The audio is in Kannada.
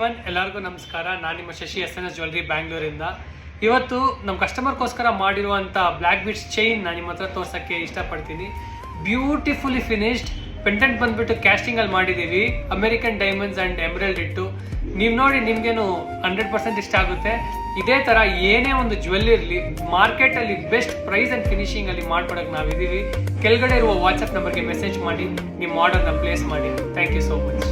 ಎವ್ರಿವನ್, ಎಲ್ಲರಿಗೂ ನಮಸ್ಕಾರ. ನಾನು ನಿಮ್ಮ ಶಶಿ SNS ಜ್ಯುವೆಲ್ಲರಿ ಬ್ಯಾಂಗ್ಳೂರಿಂದ. ಇವತ್ತು ನಮ್ಮ ಕಸ್ಟಮರ್ಗೋಸ್ಕರ ಮಾಡಿರುವಂಥ ಬ್ಲ್ಯಾಕ್ ಬೀಡ್ಸ್ ಚೈನ್ ನಾನು ನಿಮ್ಮ ಹತ್ರ ತೋರ್ಸೋಕ್ಕೆ ಇಷ್ಟಪಡ್ತೀನಿ. ಬ್ಯೂಟಿಫುಲಿ ಫಿನಿಶ್ಡ್ ಪೆಂಡೆಂಟ್ ಬಂದ್ಬಿಟ್ಟು ಕ್ಯಾಸ್ಟಿಂಗಲ್ಲಿ ಮಾಡಿದ್ದೀವಿ, ಅಮೆರಿಕನ್ ಡೈಮಂಡ್ಸ್ ಆ್ಯಂಡ್ ಎಮ್ರಲ್ಡ್ ಇಟ್ಟು. ನೀವು ನೋಡಿ ನಿಮಗೇನು 100% ಇಷ್ಟ ಆಗುತ್ತೆ. ಇದೇ ಥರ ಏನೇ ಒಂದು ಜ್ಯುವೆಲ್ ಇರಲಿ, ಮಾರ್ಕೆಟಲ್ಲಿ ಬೆಸ್ಟ್ ಪ್ರೈಸ್ ಆ್ಯಂಡ್ ಫಿನಿಶಿಂಗಲ್ಲಿ ಮಾಡ್ಕೊಡೋಕೆ ನಾವಿದ್ದೀವಿ. ಕೆಳಗಡೆ ಇರುವ ವಾಟ್ಸಪ್ ನಂಬರ್ಗೆ ಮೆಸೇಜ್ ಮಾಡಿ ನಿಮ್ಮ ಆರ್ಡರ್ನ ಪ್ಲೇಸ್ ಮಾಡಿ. Thank you so much.